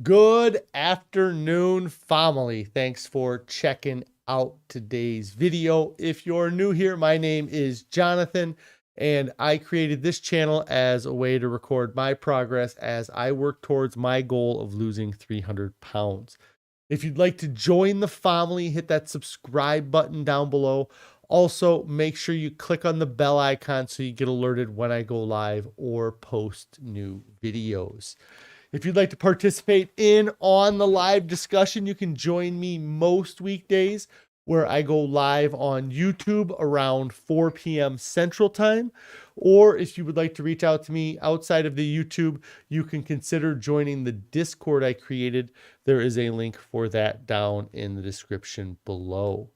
Good afternoon, family. Thanks for checking out today's video. If you're new here, my name is Jonathan, and I created this channel as a way to record my progress as I work towards my goal of losing 300 pounds. If you'd like to join the family, hit that subscribe button down below. Also, make sure you click on the bell icon so you get alerted when I go live or post new videos. If you'd like to participate on the live discussion, you can join me most weekdays where I go live on YouTube around 4 p.m. Central Time. Or if you would like to reach out to me outside of the YouTube, you can consider joining the Discord I created. There is a link for that down in the description below.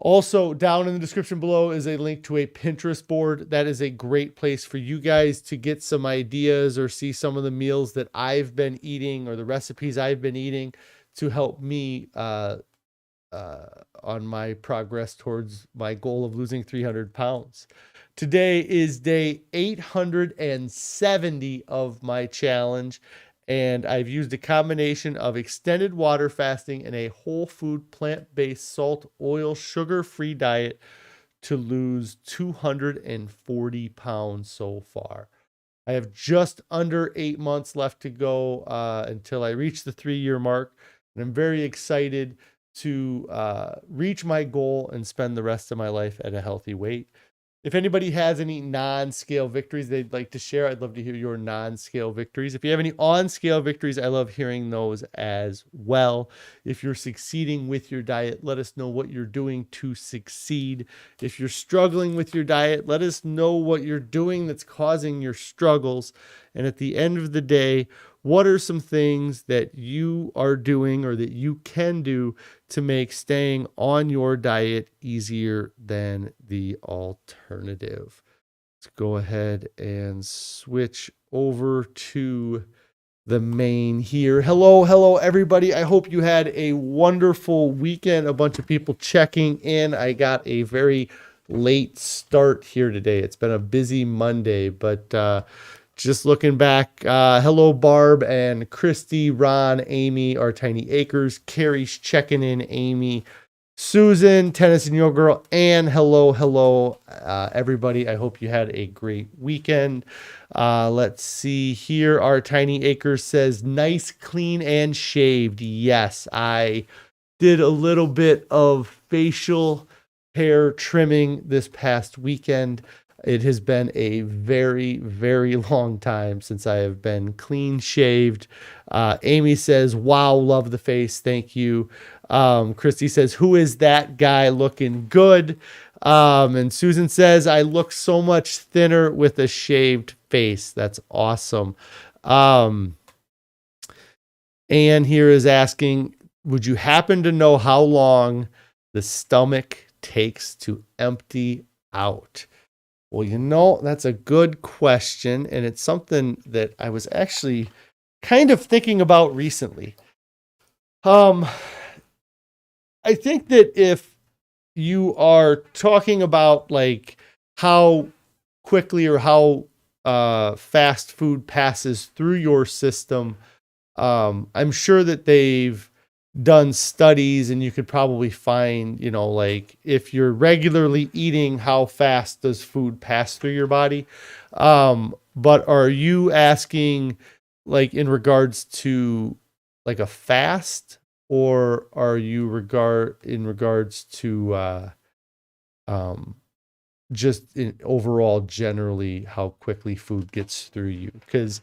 Also, down in the description below is a link to a Pinterest board. That is a great place for you guys to get some ideas or see some of the meals that I've been eating or the recipes I've been eating to help me on my progress towards my goal of losing 300 pounds. Today is day 870 of my challenge, and I've used a combination of extended water fasting and a whole food, plant-based, salt, oil, sugar-free diet to lose 240 pounds so far. I have just under 8 months left to go until I reach the 3-year mark, and I'm very excited to reach my goal and spend the rest of my life at a healthy weight. If anybody has any non-scale victories they'd like to share, I'd love to hear your non-scale victories. If you have any on-scale victories, I love hearing those as well. If you're succeeding with your diet, let us know what you're doing to succeed. If you're struggling with your diet, let us know what you're doing that's causing your struggles. And at the end of the day, what are some things that you are doing or that you can do to make staying on your diet easier than the alternative? Let's go ahead and switch over to the main here. Hello, everybody. I hope you had a wonderful weekend. A bunch of people checking in. I got a very late start here today. It's been a busy Monday, but just looking back, hello, Barb and Christy, Ron, Amy, our Tiny Acres, Carrie's checking in, Amy, Susan, Tennis and Yo Girl, and hello, everybody. I hope you had a great weekend. Let's see here. Our Tiny Acres says, nice, clean, and shaved. Yes, I did a little bit of facial hair trimming this past weekend. It has been a very, very long time since I have been clean shaved. Amy says, wow, love the face. Thank you. Christy says, who is that guy looking good? And Susan says, I look so much thinner with a shaved face. That's awesome. Anne here is asking, would you happen to know how long the stomach takes to empty out? Well, that's a good question, and it's something that I was actually kind of thinking about recently. I think that if you are talking about like how quickly or how fast food passes through your system, I'm sure that they've done studies, and you could probably find, like if you're regularly eating, how fast does food pass through your body? But are you asking like in regards to like a fast, or are you in regards to just in overall generally how quickly food gets through you? Because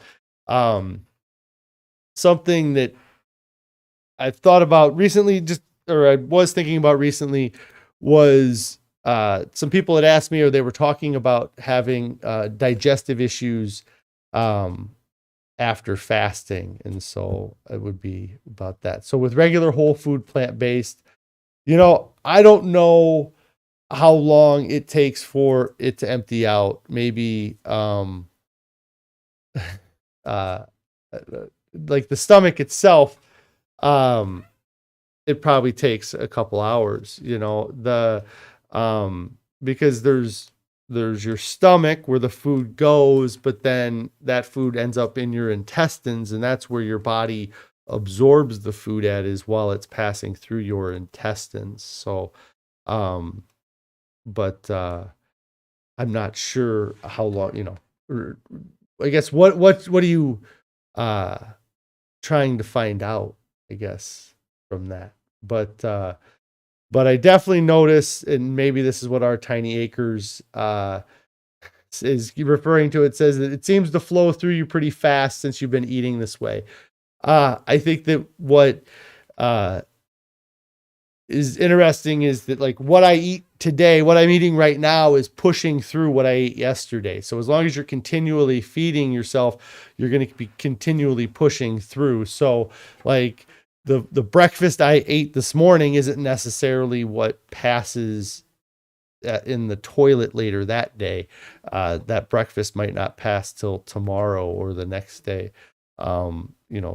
something that I've thought about recently, I was thinking about recently, was some people had asked me, or they were talking about having digestive issues after fasting. And so it would be about that. So with regular whole food, plant-based, I don't know how long it takes for it to empty out. Maybe like the stomach itself, it probably takes a couple hours, because there's there's your stomach where the food goes, but then that food ends up in your intestines, and that's where your body absorbs the food at, is while it's passing through your intestines. So, um, but I'm not sure how long, or I guess what are you uh trying to find out, I guess, from that. But I definitely notice, and maybe this is what our tiny acres is referring to. It says that it seems to flow through you pretty fast since you've been eating this way. I think that what uh, is interesting is that, like, what I eat today, what I'm eating right now is pushing through what I ate yesterday. So as long as you're continually feeding yourself, you're going to be continually pushing through. So like the breakfast I ate this morning isn't necessarily what passes in the toilet later that day. That breakfast might not pass till tomorrow or the next day.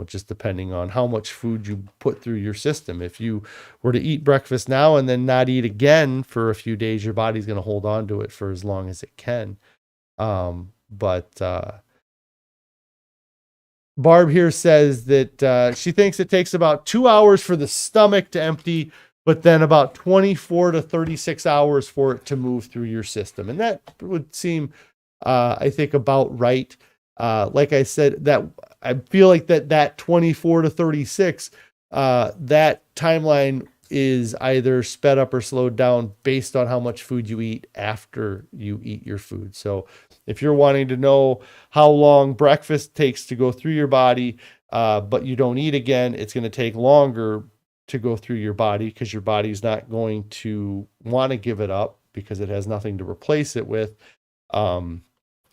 Just depending on how much food you put through your system. If you were to eat breakfast now and then not eat again for a few days, your body's going to hold on to it for as long as it can. But Barb here says that she thinks it takes about 2 hours for the stomach to empty, but then about 24 to 36 hours for it to move through your system. And that would seem, I think, about right. Like I said, that I feel like that 24 to 36, that timeline is either sped up or slowed down based on how much food you eat after you eat your food. So if you're wanting to know how long breakfast takes to go through your body, but you don't eat again, it's going to take longer to go through your body because your body's not going to want to give it up because it has nothing to replace it with. And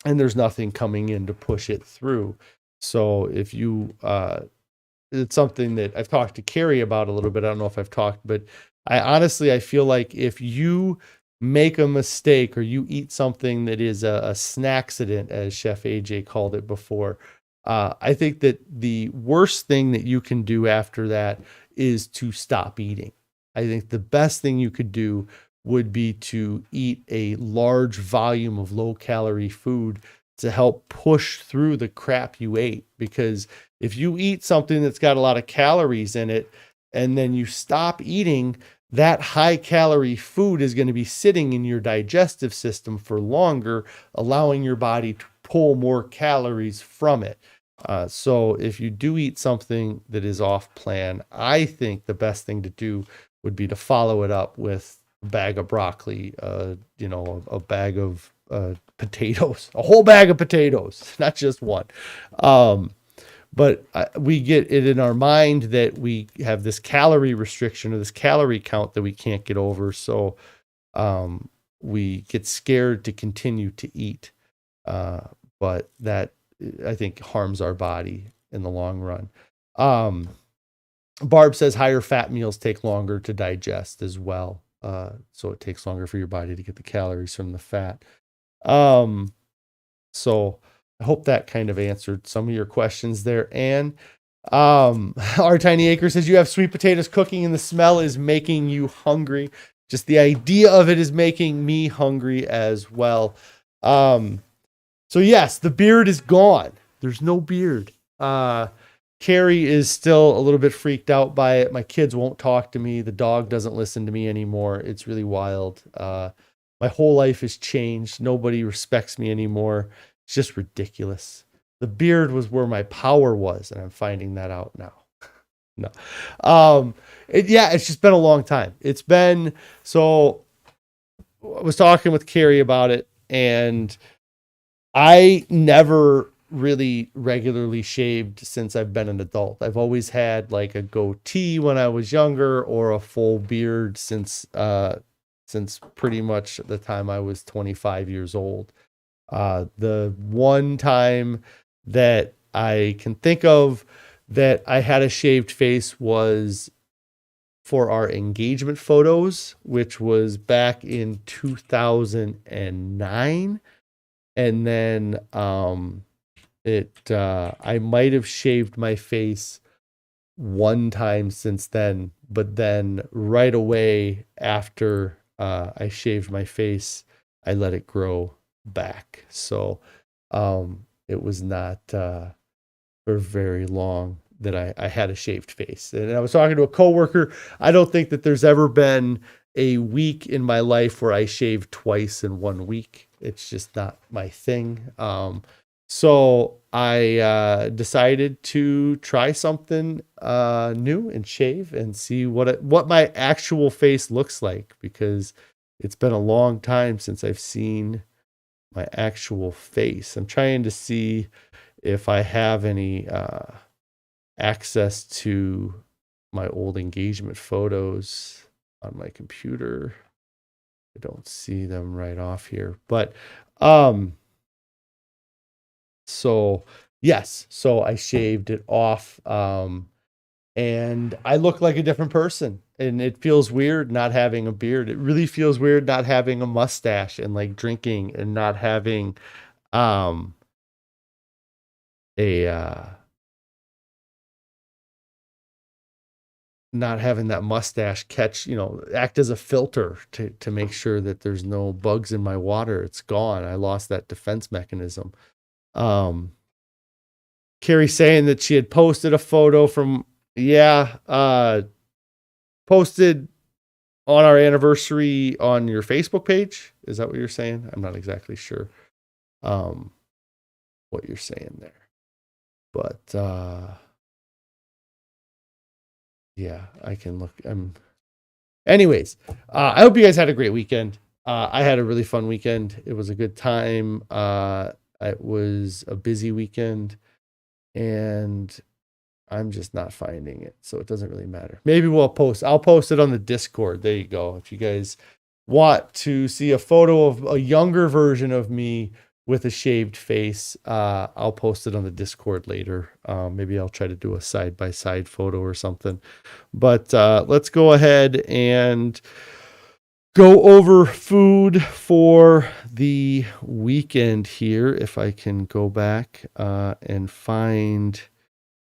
there's nothing coming in to push it through. So if you, it's something that I've talked to Carrie about a little bit. I don't know if I've talked, but I feel like if you make a mistake or you eat something that is a snacksident, as Chef AJ called it before, I think that the worst thing that you can do after that is to stop eating. I think the best thing you could do would be to eat a large volume of low calorie food to help push through the crap you ate. Because if you eat something that's got a lot of calories in it and then you stop eating, that high calorie food is going to be sitting in your digestive system for longer, allowing your body to pull more calories from it. So if you do eat something that is off plan, I think the best thing to do would be to follow it up with a bag of broccoli, a bag of potatoes, a whole bag of potatoes, not just one. But we get it in our mind that we have this calorie restriction or this calorie count that we can't get over. So we get scared to continue to eat. But that, I think, harms our body in the long run. Barb says higher fat meals take longer to digest as well. So it takes longer for your body to get the calories from the fat. So I hope that kind of answered some of your questions there. And our Tiny Acre says you have sweet potatoes cooking and the smell is making you hungry. Just the idea of it is making me hungry as well. So yes, the beard is gone. There's no beard. Carrie is still a little bit freaked out by it. My kids won't talk to me. The dog doesn't listen to me anymore. It's really wild. My whole life has changed. Nobody respects me anymore. It's just ridiculous. The beard was where my power was, and I'm finding that out now. No. It's just been a long time. So I was talking with Carrie about it, and I never really regularly shaved since I've been an adult. I've always had like a goatee when I was younger or a full beard since pretty much the time I was 25 years old. The one time that I can think of that I had a shaved face was for our engagement photos, which was back in 2009. And then I might have shaved my face one time since then, but then right away after I shaved my face, I let it grow back. So it was not for very long that I had a shaved face. And I was talking to a coworker. I don't think that there's ever been a week in my life where I shaved twice in 1 week. It's just not my thing. So I decided to try something new and shave and see what my actual face looks like, because it's been a long time since I've seen my actual face. I'm trying to see if I have any access to my old engagement photos on my computer. I don't see them right off here, but so yes, so I shaved it off, and I look like a different person, and it feels weird not having a beard. It really feels weird not having a mustache and like drinking and not having a not having that mustache catch, act as a filter to make sure that there's no bugs in my water. It's gone. I lost that defense mechanism. Carrie saying that she had posted a photo from, posted on our anniversary on your Facebook page. Is that what you're saying? I'm not exactly sure what you're saying there, but yeah, I can look. Anyways, I hope you guys had a great weekend. I had a really fun weekend. It was a good time. It was a busy weekend, and I'm just not finding it, so it doesn't really matter. Maybe I'll post it on the Discord. There you go. If you guys want to see a photo of a younger version of me with a shaved face, I'll post it on the Discord later. Maybe I'll try to do a side-by-side photo or something. But let's go ahead and go over food for the weekend here. If I can go back and find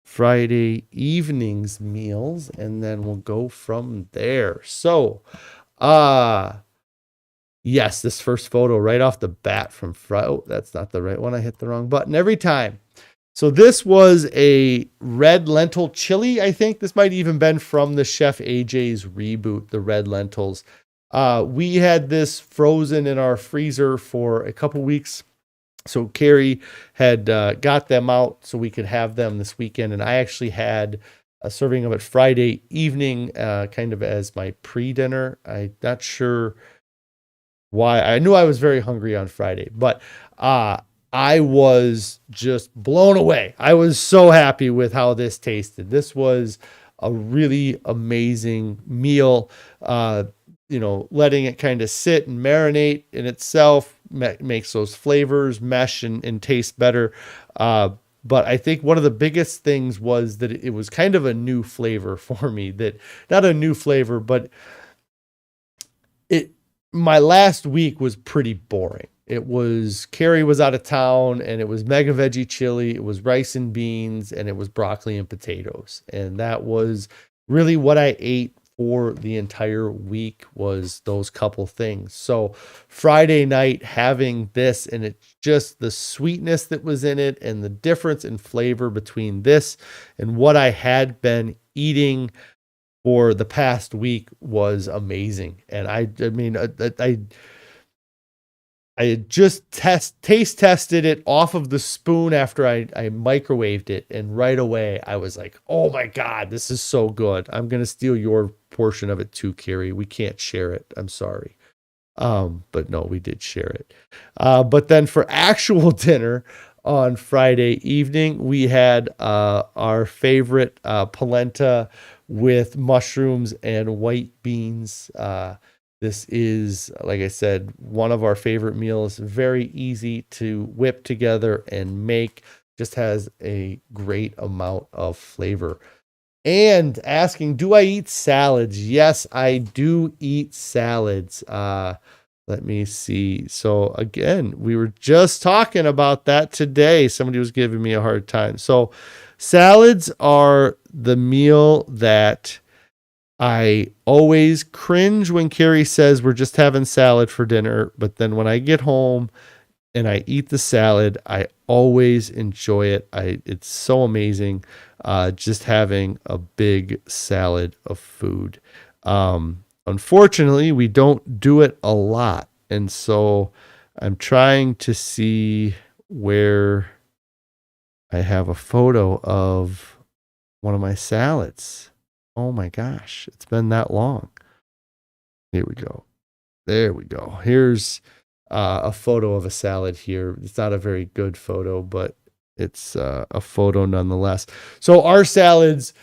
Friday evening's meals, and then we'll go from there. So, yes, this first photo right off the bat from Friday. Oh, that's not the right one. I hit the wrong button every time. So this was a red lentil chili. I think this might even been from the Chef AJ's reboot, the red lentils. We had this frozen in our freezer for a couple weeks. So Carrie had got them out so we could have them this weekend. And I actually had a serving of it Friday evening, kind of as my pre-dinner. I'm not sure why. I knew I was very hungry on Friday, but I was just blown away. I was so happy with how this tasted. This was a really amazing meal. Letting it kind of sit and marinate in itself makes those flavors mesh and taste better. But I think one of the biggest things was that it was kind of a new flavor for me. That not a new flavor, but my last week was pretty boring. Carrie was out of town, and it was mega veggie chili. It was rice and beans, and it was broccoli and potatoes. And that was really what I ate for the entire week, was those couple things. So Friday night having this, and it's just the sweetness that was in it and the difference in flavor between this and what I had been eating for the past week was amazing. And I had just taste tested it off of the spoon after I microwaved it, and right away I was like, oh my God, this is so good. I'm going to steal your portion of it too, Carrie. We can't share it. I'm sorry. But no, we did share it. But then for actual dinner on Friday evening, we had our favorite polenta with mushrooms and white beans. This is, like I said, one of our favorite meals. Very easy to whip together and make. Just has a great amount of flavor. And asking, do I eat salads? Yes, I do eat salads. Let me see. So again, we were just talking about that today. Somebody was giving me a hard time. So salads are the meal that I always cringe when Carrie says we're just having salad for dinner, but then when I get home and I eat the salad, I always enjoy it. It's so amazing, just having a big salad of food. Unfortunately, we don't do it a lot, and so I'm trying to see where I have a photo of one of my salads. Oh my gosh, it's been that long. Here we go. There we go. Here's a photo of a salad here. It's not a very good photo, but it's a photo nonetheless. So our salads,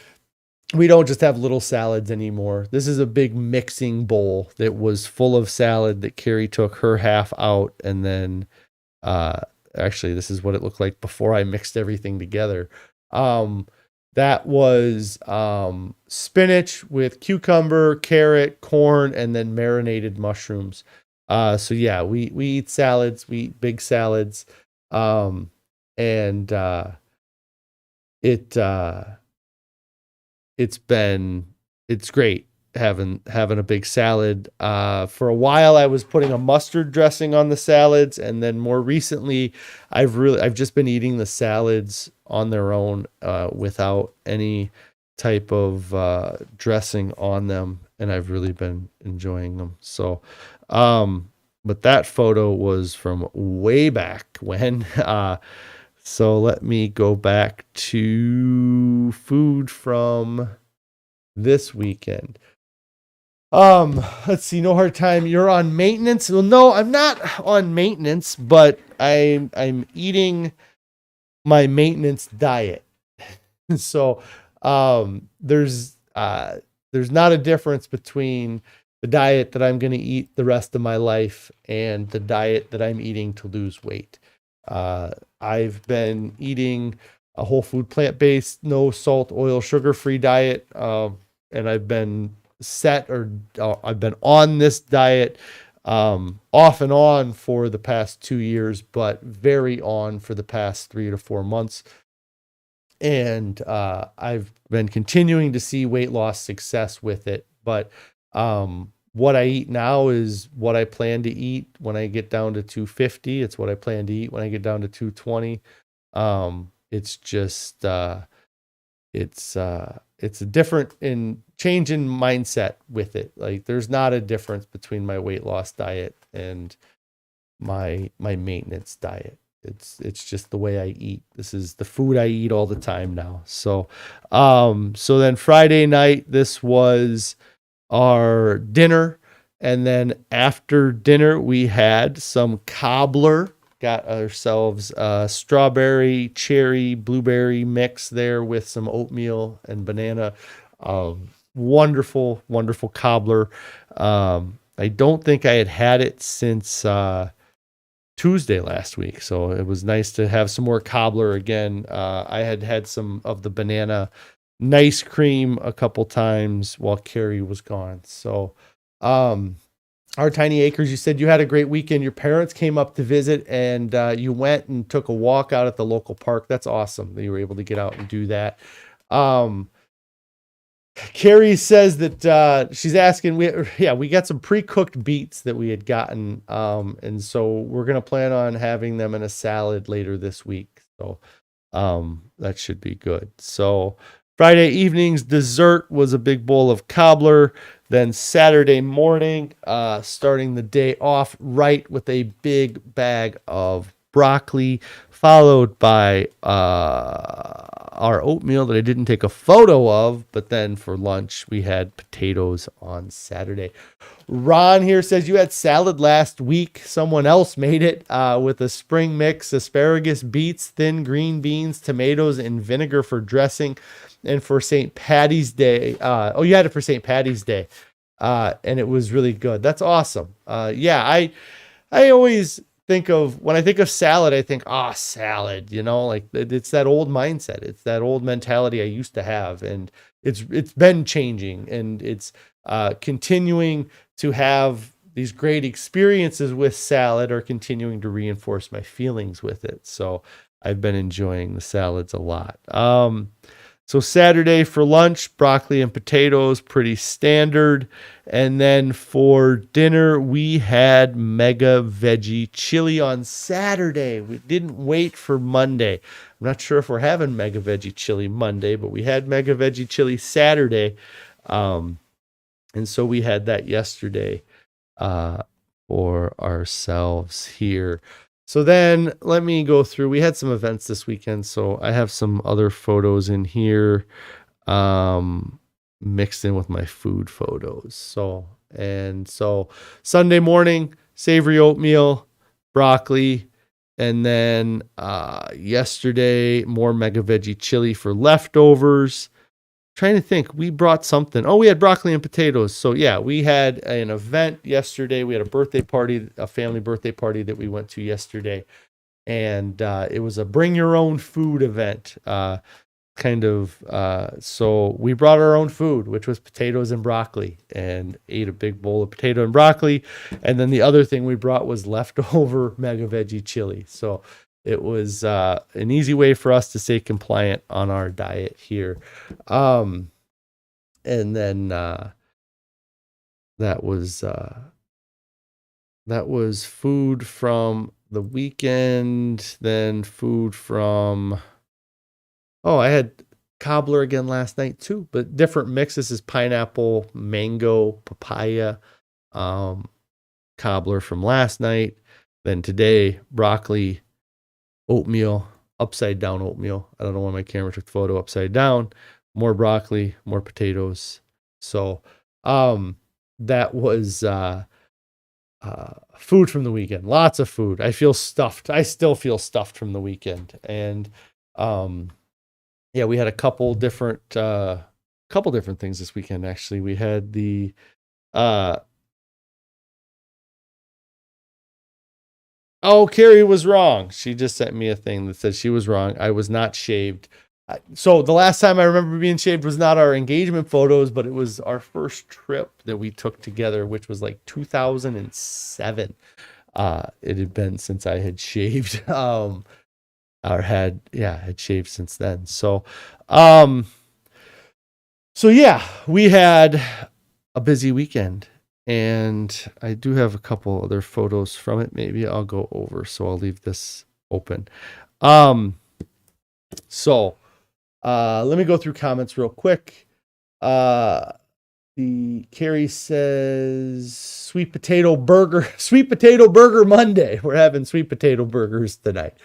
we don't just have little salads anymore. This is a big mixing bowl that was full of salad that Carrie took her half out. And then actually, this is what it looked like before I mixed everything together. That was spinach with cucumber, carrot, corn, and then marinated mushrooms. So yeah, we eat salads, we eat big salads. And it's great having a big salad. For a while I was putting a mustard dressing on the salads, and then more recently I've just been eating the salads on their own, without any type of dressing on them, and I've really been enjoying them. So but that photo was from way back when. So let me go back to food from this weekend. Let's see. No hard time. You're on maintenance. Well, no, I'm not on maintenance, but I'm eating my maintenance diet. So, there's not a difference between the diet that I'm going to eat the rest of my life and the diet that I'm eating to lose weight. I've been eating a whole food, plant-based, no salt, oil, sugar-free diet. And I've been I've been on this diet, off and on for the past 2 years, but very on for the past 3 to 4 months. And, I've been continuing to see weight loss success with it. But, what I eat now is what I plan to eat when I get down to 250. It's what I plan to eat when I get down to 220. It's just, it's a different change in mindset with it. Like, there's not a difference between my weight loss diet and my maintenance diet. It's just the way I eat. This is the food I eat all the time now. So, so then Friday night, this was our dinner. And then after dinner, we had some cobbler. Got ourselves a strawberry, cherry, blueberry mix there with some oatmeal and banana. Wonderful, wonderful cobbler. I don't think I had it since Tuesday last week, so it was nice to have some more cobbler again. I had some of the banana nice cream a couple times while Carrie was gone. So, our tiny acres, you said you had a great weekend. Your parents came up to visit, and you went and took a walk out at the local park. That's awesome that you were able to get out and do that. Carrie says that she's asking, we got some pre-cooked beets that we had gotten, and so we're going to plan on having them in a salad later this week. So that should be good. So Friday evening's dessert was a big bowl of cobbler. Then Saturday morning, starting the day off right with a big bag of broccoli, followed by our oatmeal that I didn't take a photo of, but then for lunch we had potatoes on Saturday. Ron here says you had salad last week. Someone else made it with a spring mix, asparagus, beets, thin green beans, tomatoes, and vinegar for dressing. And for St. Patty's Day, you had it for St. Patty's Day, and it was really good. That's awesome. I always think of, when I think of salad, I think, salad, like it's that old mindset. It's that old mentality I used to have. And it's been changing, and it's continuing to have these great experiences with salad, or continuing to reinforce my feelings with it. So I've been enjoying the salads a lot. So Saturday for lunch, broccoli and potatoes, pretty standard. And then for dinner, we had mega veggie chili on Saturday. We didn't wait for Monday. I'm not sure if we're having mega veggie chili Monday, but we had mega veggie chili Saturday. And so we had that yesterday for ourselves here. So then let me go through. We had some events this weekend, so I have some other photos in here mixed in with my food photos. So Sunday morning, savory oatmeal, broccoli, and then yesterday, more mega veggie chili for leftovers. Trying to think, we brought something. Oh, we had broccoli and potatoes. So yeah, we had an event yesterday. We had a birthday party, a family birthday party that we went to yesterday. And it was a bring your own food event. So we brought our own food, which was potatoes and broccoli, and ate a big bowl of potato and broccoli. And then the other thing we brought was leftover mega veggie chili. So it was an easy way for us to stay compliant on our diet here. And then that was food from the weekend. Then food from, I had cobbler again last night too, but different mix. This is pineapple, mango, papaya, cobbler from last night. Then today, broccoli, oatmeal, upside down oatmeal. I don't know why my camera took the photo upside down. More broccoli, more potatoes. So that was food from the weekend. Lots of food. I feel stuffed. I still feel stuffed from the weekend. And we had a couple different things this weekend. Actually, we had the Carrie was wrong. She just sent me a thing that said she was wrong. I was not shaved. So the last time I remember being shaved was not our engagement photos, but it was our first trip that we took together, which was like 2007. It had been since I had shaved, had shaved since then. So we had a busy weekend. And I do have a couple other photos from it. Maybe I'll go over, so I'll leave this open. Let me go through comments real quick. The Carrie says sweet potato burger Monday. We're having sweet potato burgers tonight.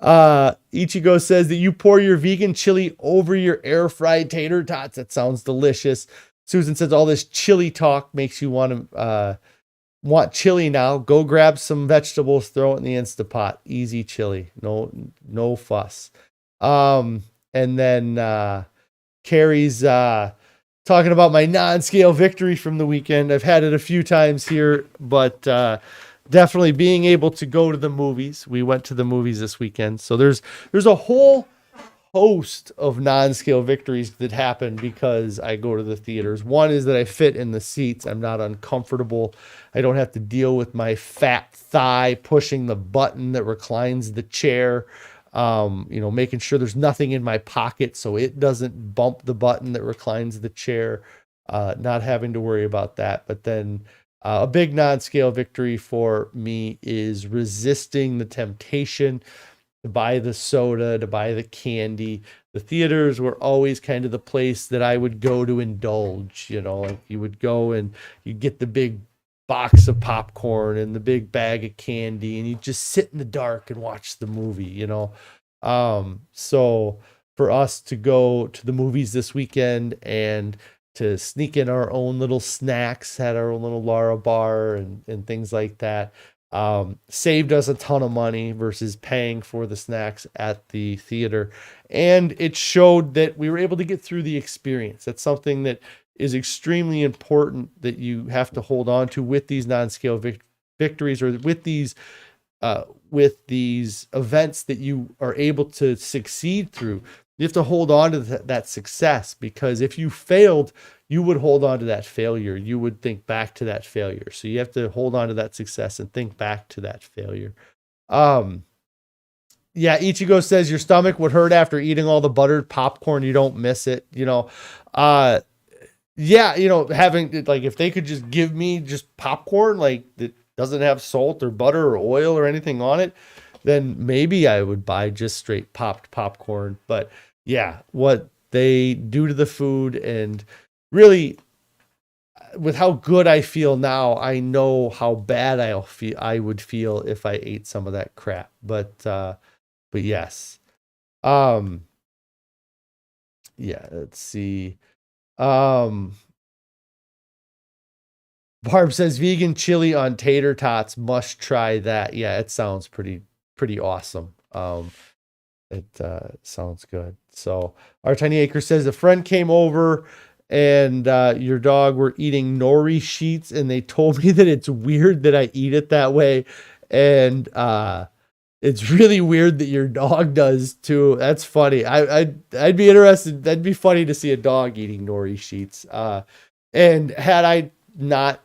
Ichigo says that you pour your vegan chili over your air fried tater tots. That sounds delicious. Susan says all this chili talk makes you want chili now. Go grab some vegetables, throw it in the Instapot. Easy chili. No fuss. And then Carrie's talking about my non-scale victory from the weekend. I've had it a few times here, but definitely being able to go to the movies. We went to the movies this weekend. So there's a whole host of non-scale victories that happen because I go to the theaters. One is that I fit in the seats. I'm not uncomfortable. I don't have to deal with my fat thigh pushing the button that reclines the chair. Making sure there's nothing in my pocket so it doesn't bump the button that reclines the chair. Not having to worry about that. But then a big non-scale victory for me is resisting the temptation to buy the soda, to buy the candy. The theaters were always kind of the place that I would go to indulge. Like you would go and you get the big box of popcorn and the big bag of candy, and you just sit in the dark and watch the movie. So for us to go to the movies this weekend and to sneak in our own little snacks, had our own little Lara bar and things like that. Saved us a ton of money versus paying for the snacks at the theater. And it showed that we were able to get through the experience. That's something that is extremely important that you have to hold on to with these non-scale victories, or with these events that you are able to succeed through. You have to hold on to that success, because if you failed, you would hold on to that failure. You would think back to that failure. So you have to hold on to that success and think back to that failure. Yeah, Ichigo says your stomach would hurt after eating all the buttered popcorn. You don't miss it, Uh, yeah, having like if they could just give me just popcorn, like that doesn't have salt or butter or oil or anything on it, then maybe I would buy just straight popped popcorn. But yeah, what they do to the food and really with how good I feel now, I know how bad I would feel if I ate some of that crap. But yes. Um yeah, let's see. Um Barb says vegan chili on tater tots. Must try that. Yeah, it sounds pretty awesome. It sounds good. So our tiny acre says a friend came over and your dog were eating nori sheets and they told me that it's weird that I eat it that way. And it's really weird that your dog does too. That's funny. I'd be interested. That'd be funny to see a dog eating nori sheets. And had I not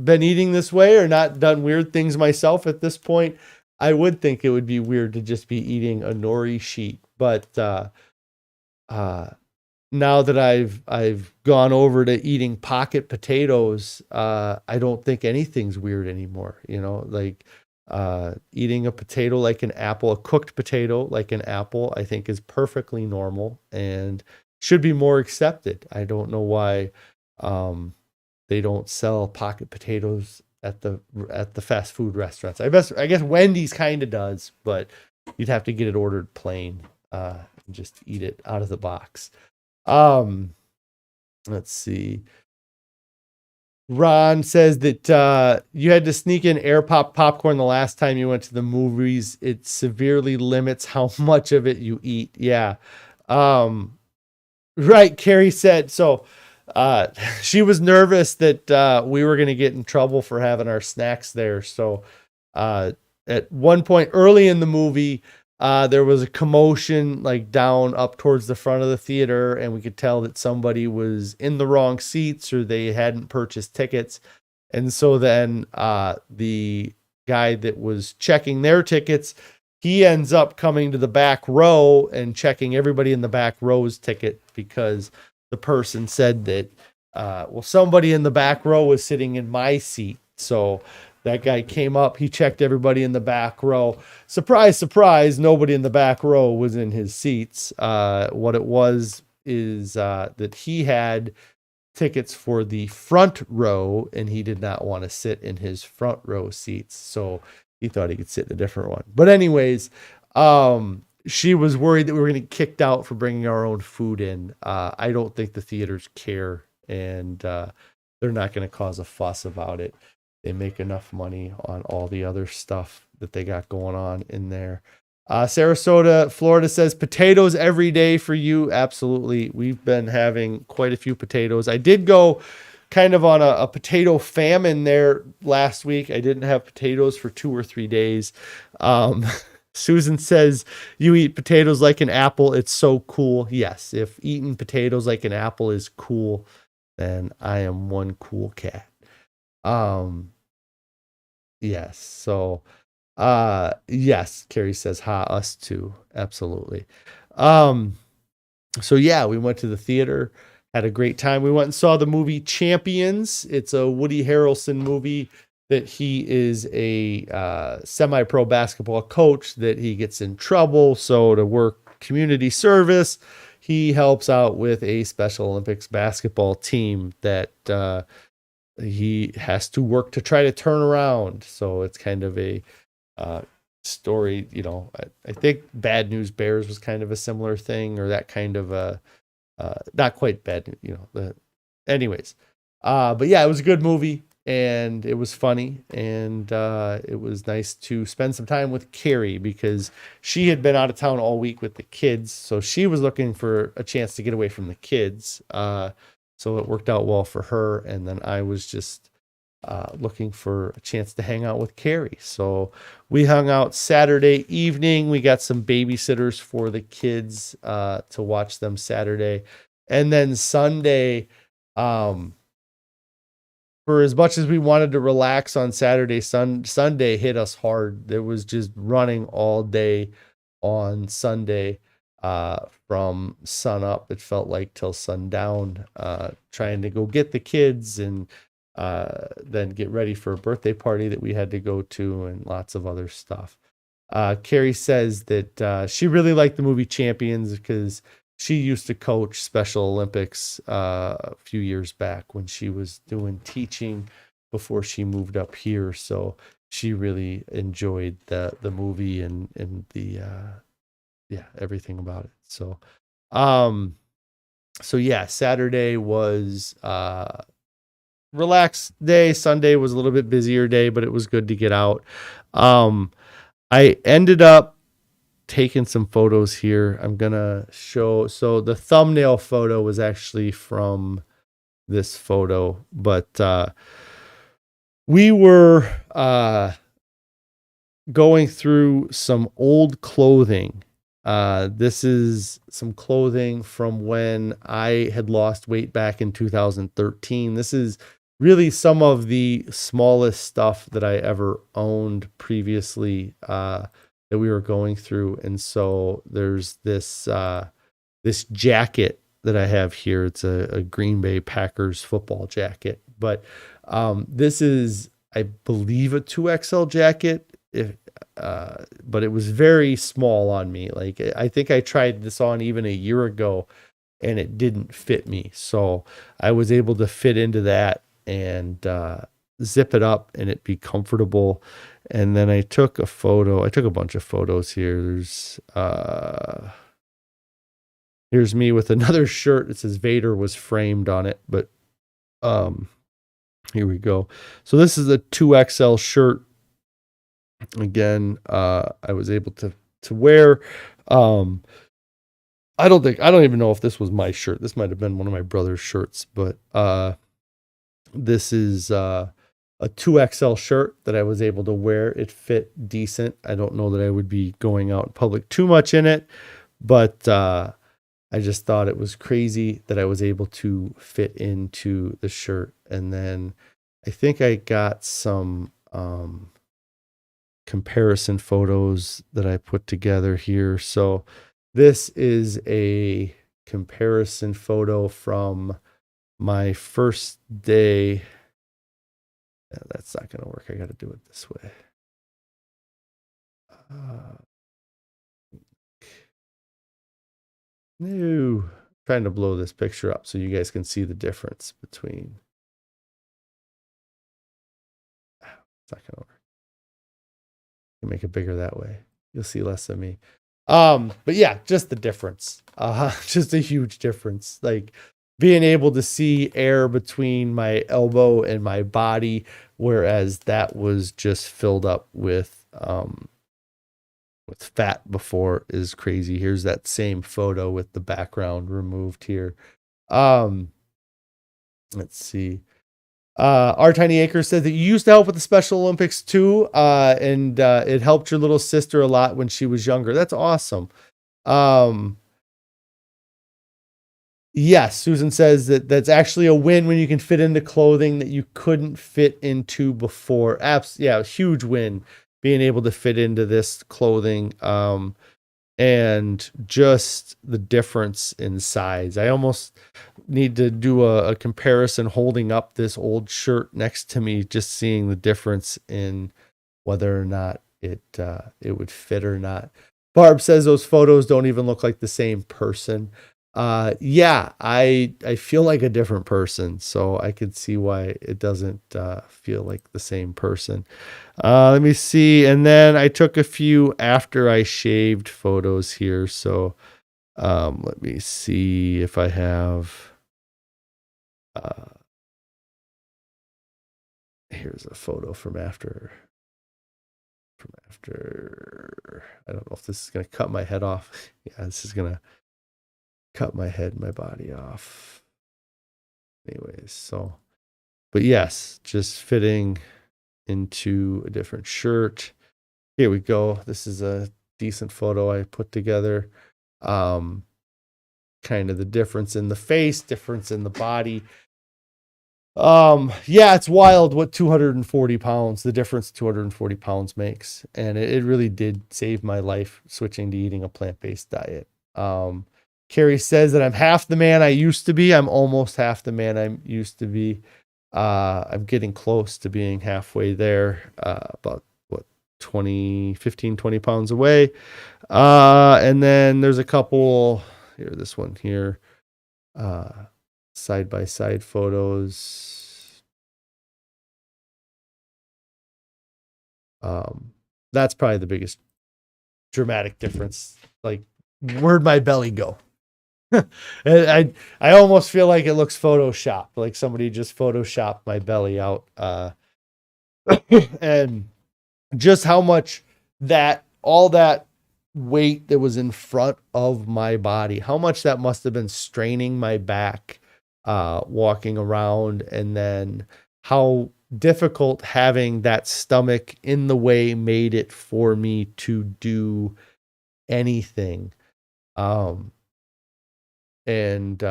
been eating this way or not done weird things myself at this point, I would think it would be weird to just be eating a nori sheet. But now that I've gone over to eating pocket potatoes, I don't think anything's weird anymore. Like eating a potato like an apple, a cooked potato like an apple, I think is perfectly normal and should be more accepted. I don't know why they don't sell pocket potatoes at the fast food restaurants. I guess Wendy's kind of does, but you'd have to get it ordered plain, and just eat it out of the box. Let's see. Ron says that you had to sneak in air popcorn the last time you went to the movies. It severely limits how much of it you eat. Yeah. Right. Carrie said so. She was nervous that we were going to get in trouble for having our snacks there. So at one point early in the movie, there was a commotion like down up towards the front of the theater, and we could tell that somebody was in the wrong seats or they hadn't purchased tickets. And so then the guy that was checking their tickets, he ends up coming to the back row and checking everybody in the back row's ticket because the person said that, somebody in the back row was sitting in my seat. So that guy came up, he checked everybody in the back row. Surprise, surprise, nobody in the back row was in his seats. What it was is that he had tickets for the front row and he did not want to sit in his front row seats. So he thought he could sit in a different one. But anyways, she was worried that we were going to get kicked out for bringing our own food in. I don't think the theaters care, and they're not going to cause a fuss about it. They make enough money on all the other stuff that they got going on in there. Sarasota, Florida says potatoes every day for you. Absolutely. We've been having quite a few potatoes. I did go kind of on a potato famine there last week. I didn't have potatoes for 2 or 3 days. Susan says, you eat potatoes like an apple. It's so cool. Yes, if eating potatoes like an apple is cool, then I am one cool cat. Yes. So, yes, Carrie says, ha, us too. Absolutely. So yeah, we went to the theater, had a great time. We went and saw the movie Champions. It's a Woody Harrelson movie that he is a semi-pro basketball coach, that he gets in trouble. So to work community service, he helps out with a Special Olympics basketball team that he has to work to try to turn around. So it's kind of a story, I think Bad News Bears was kind of a similar thing, or that kind of a, not quite bad, anyways. But yeah, it was a good movie and it was funny, and it was nice to spend some time with Carrie because she had been out of town all week with the kids. So she was looking for a chance to get away from the kids. So it worked out well for her. And then I was just looking for a chance to hang out with Carrie. So we hung out Saturday evening. We got some babysitters for the kids to watch them Saturday. And then Sunday, for as much as we wanted to relax on Saturday, Sunday hit us hard. There was just running all day on Sunday, from sun up, it felt like, till sundown, trying to go get the kids and then get ready for a birthday party that we had to go to and lots of other stuff. Carrie says that she really liked the movie Champions because she used to coach Special Olympics a few years back when she was doing teaching before she moved up here. So she really enjoyed the movie and the everything about it. So yeah, Saturday was relaxed day. Sunday was a little bit busier day, but it was good to get out. I ended up taking some photos here. I'm gonna show. So the thumbnail photo was actually from this photo, but we were going through some old clothing. This is some clothing from when I had lost weight back in 2013. This is really some of the smallest stuff that I ever owned previously, that we were going through. And so there's this jacket that I have here. It's a Green Bay Packers football jacket, but this is, I believe, a 2XL jacket. But it was very small on me. Like, I think I tried this on even a year ago and it didn't fit me. So I was able to fit into that and zip it up and it be comfortable. And then I took a photo. I took a bunch of photos here. Here's me with another shirt. It says Vader was framed on it, but here we go. So this is a 2XL shirt. Again, I was able to wear. I don't even know if this was my shirt. This might have been one of my brother's shirts, but this is a 2XL shirt that I was able to wear. It fit decent. I don't know that I would be going out in public too much in it, but I just thought it was crazy that I was able to fit into the shirt. And then I think I got some comparison photos that I put together here. So this is a comparison photo from my first day. That's not going to work. I got to do it this way. No, trying to blow this picture up so you guys can see the difference between. It's not going to work. Make it bigger that way. You'll see less of me. But yeah, just the difference. Just a huge difference. Like being able to see air between my elbow and my body, whereas that was just filled up with fat before, is crazy. Here's that same photo with the background removed here. Let's see. Our Tiny Acre said that you used to help with the Special Olympics too, and it helped your little sister a lot when she was younger. That's awesome. Yes, Susan says that that's actually a win when you can fit into clothing that you couldn't fit into before. Yeah, huge win being able to fit into this clothing. And just the difference in size. I almost need to do a comparison holding up this old shirt next to me, just seeing the difference in whether or not it would fit or not. Barb says those photos don't even look like the same person. Yeah, I feel like a different person, so I could see why it doesn't feel like the same person. Let me see. And then I took a few after I shaved photos here. So let me see if I have. Here's a photo from after. I don't know if this is going to cut my head off. Yeah, this is going to cut my head and my body off. Anyways, so, but yes, just fitting into a different shirt. Here we go. This is a decent photo I put together. Kind of the difference in the face, difference in the body. Yeah, it's wild what 240 pounds, the difference 240 pounds makes. And it really did save my life switching to eating a plant-based diet. Carrie says that I'm half the man I used to be. I'm almost half the man I used to be. I'm getting close to being halfway there, about what, 20 pounds away. And then there's a couple here, this one here, side by side photos. That's probably the biggest dramatic difference. Like, where'd my belly go? I almost feel like it looks photoshopped, like somebody just photoshopped my belly out. And just how much all that weight that was in front of my body, how much that must have been straining my back, walking around, and then how difficult having that stomach in the way made it for me to do anything. And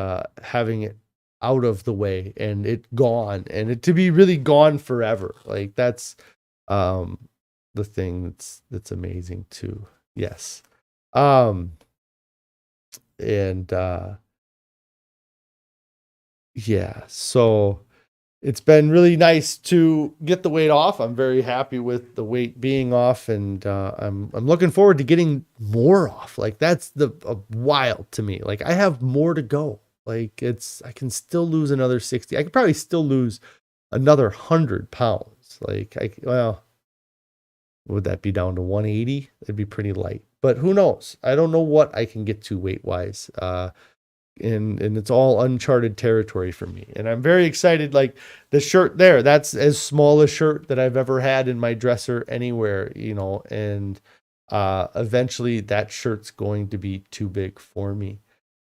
having it out of the way and it gone, and it to be really gone forever. Like, that's the thing that's amazing too. Yes. And yeah, so it's been really nice to get the weight off. I'm very happy with the weight being off, and I'm looking forward to getting more off. Like, that's wild to me. Like, I have more to go. Like, I can still lose another 60. I could probably still lose another 100 pounds. Like, would that be down to 180? It'd be pretty light, but who knows? I don't know what I can get to weight wise. And it's all uncharted territory for me. And I'm very excited. Like, the shirt there, that's as small a shirt that I've ever had in my dresser anywhere, and eventually that shirt's going to be too big for me.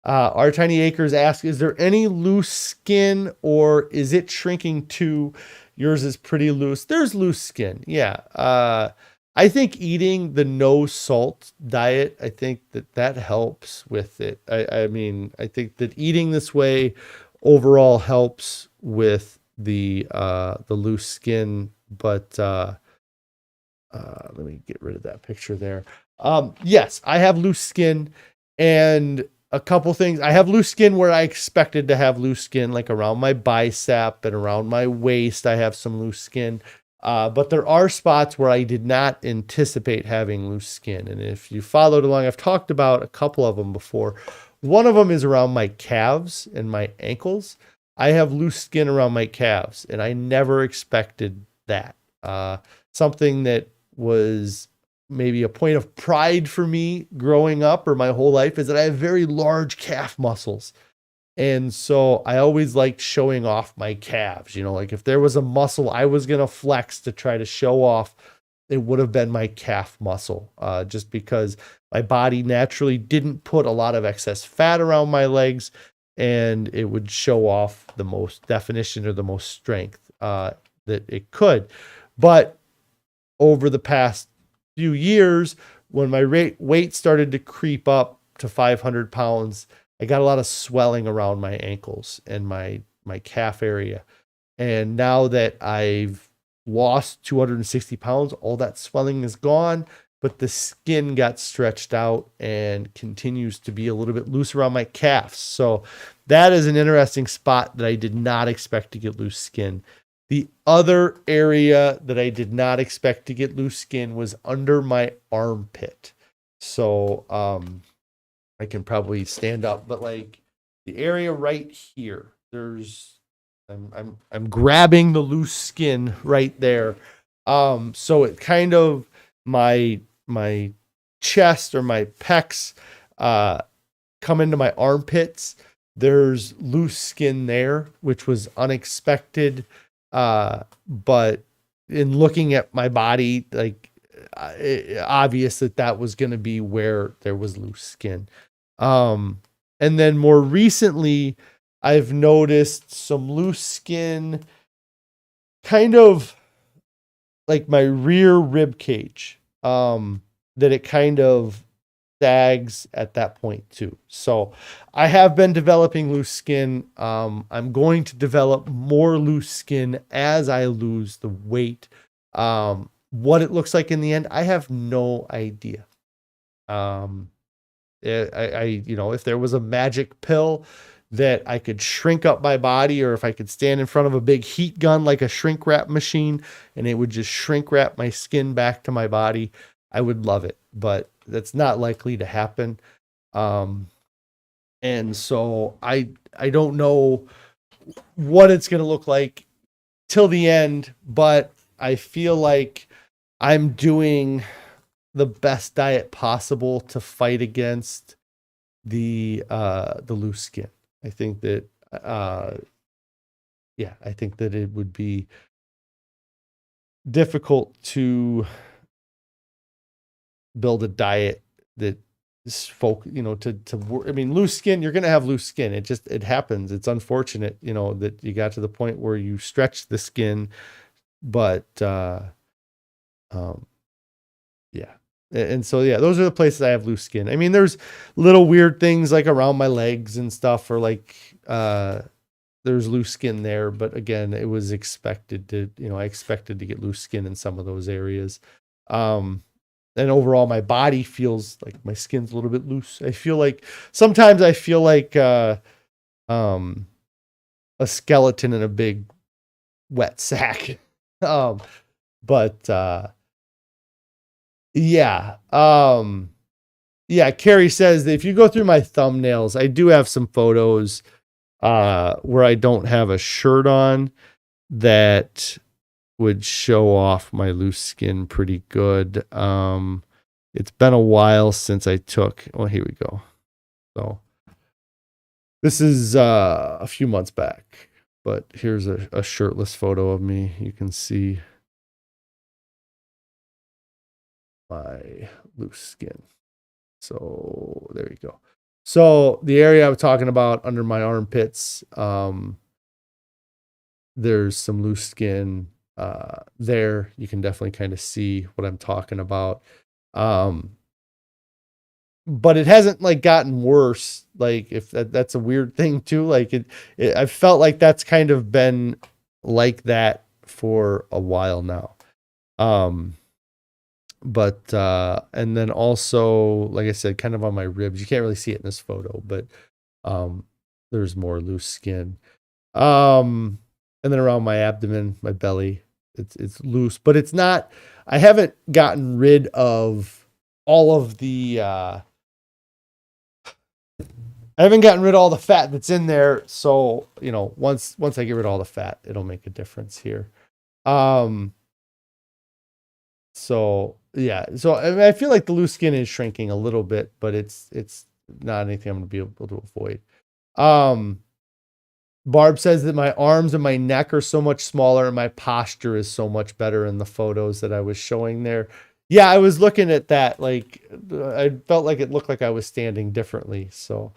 Our Tiny Acres asks, is there any loose skin, or is it shrinking too? Yours is pretty loose. There's loose skin. Yeah. I think eating the no salt diet, I think that helps with it. I mean, I think that eating this way overall helps with the loose skin, but let me get rid of that picture there. Yes, I have loose skin, and a couple things. I have loose skin where I expected to have loose skin, like around my bicep and around my waist. I have some loose skin. But there are spots where I did not anticipate having loose skin. And if you followed along, I've talked about a couple of them before. One of them is around my calves and my ankles. I have loose skin around my calves, and I never expected that. Something that was maybe a point of pride for me growing up or my whole life is that I have very large calf muscles. And so I always liked showing off my calves. Like, if there was a muscle I was going to flex to try to show off, it would have been my calf muscle, just because my body naturally didn't put a lot of excess fat around my legs, and it would show off the most definition or the most strength that it could. But over the past few years, when my weight started to creep up to 500 pounds, I got a lot of swelling around my ankles and my calf area. And now that I've lost 260 pounds, all that swelling is gone, but the skin got stretched out and continues to be a little bit loose around my calves. So that is an interesting spot that I did not expect to get loose skin. The other area that I did not expect to get loose skin was under my armpit. So, I can probably stand up, but like the area right here, I'm grabbing the loose skin right there. So it kind of my chest or my pecs come into my armpits. There's loose skin there, which was unexpected. But in looking at my body, like, obvious that was going to be where there was loose skin. And then more recently, I've noticed some loose skin kind of like my rear rib cage, that sags at that point too. So I have been developing loose skin. I'm going to develop more loose skin as I lose the weight. What it looks like in the end, I have no idea. If there was a magic pill that I could shrink up my body, or if I could stand in front of a big heat gun like a shrink wrap machine and it would just shrink wrap my skin back to my body, I would love it, but that's not likely to happen. And so I don't know what it's going to look like till the end, but I feel like I'm doing the best diet possible to fight against the loose skin. I think that, I think that it would be difficult to build a diet that is I mean, loose skin, you're going to have loose skin. It happens. It's unfortunate, that you got to the point where you stretch the skin, but, yeah. And so, yeah, those are the places I have loose skin. I mean, there's little weird things like around my legs and stuff, or like, there's loose skin there, but again, it was expected to, I expected to get loose skin in some of those areas. And overall, my body feels like my skin's a little bit loose. Sometimes I feel like, a skeleton in a big wet sack. Yeah. Carrie says that if you go through my thumbnails, I do have some photos where I don't have a shirt on that would show off my loose skin pretty good. It's been a while since I took, here we go. So this is a few months back, but here's a shirtless photo of me. You can see my loose skin. So there you go. So the area I'm talking about under my armpits, there's some loose skin there. You can definitely kind of see what I'm talking about. But it hasn't like gotten worse. Like if that's a weird thing too. Like I felt like that's kind of been like that for a while now. But and then also, like I said, kind of on my ribs, you can't really see it in this photo, but there's more loose skin. And then around my abdomen, my belly, it's loose, but it's not, I haven't gotten rid of all of the I haven't gotten rid of all the fat that's in there. So, once I get rid of all the fat, it'll make a difference here. So yeah, so I mean, I feel like the loose skin is shrinking a little bit, but it's not anything I'm going to be able to avoid. Barb says that my arms and my neck are so much smaller and my posture is so much better in the photos that I was showing there. Yeah, I was looking at that. Like I felt like it looked like I was standing differently. So,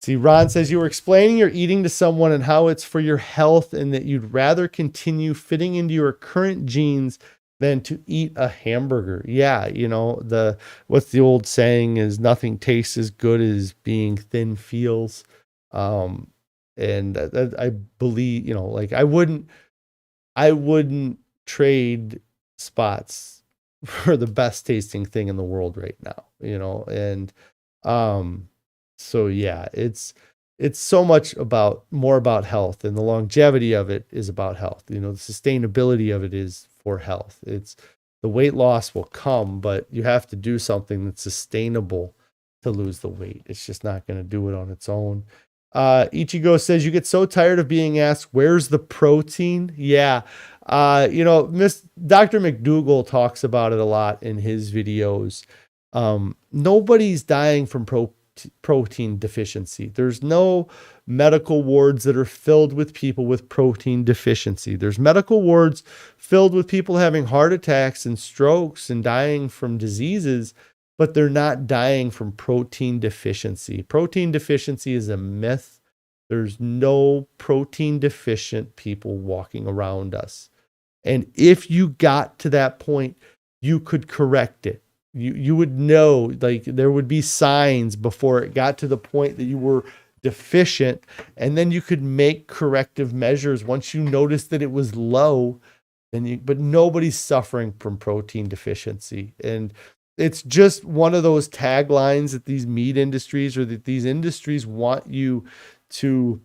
see, Ron says you were explaining your eating to someone and how it's for your health and that you'd rather continue fitting into your current genes than to eat a hamburger. Yeah. What's the old saying is nothing tastes as good as being thin feels. And I believe, like I wouldn't trade spots for the best tasting thing in the world right now, and, so yeah, it's so much more about health, and the longevity of it is about health. The sustainability of it is for health. It's the weight loss will come, but you have to do something that's sustainable to lose the weight. It's just not going to do it on its own. Ichigo says you get so tired of being asked, where's the protein? Yeah. Dr. McDougall talks about it a lot in his videos. Nobody's dying from protein deficiency. There's no medical wards that are filled with people with protein deficiency. There's medical wards filled with people having heart attacks and strokes and dying from diseases, but they're not dying from protein deficiency. Protein deficiency is a myth. There's no protein deficient people walking around us. And if you got to that point, you could correct it. you would know, like there would be signs before it got to the point that you were deficient, and then you could make corrective measures once you noticed that it was low. But nobody's suffering from protein deficiency. And it's just one of those taglines that these meat industries or that these industries want you to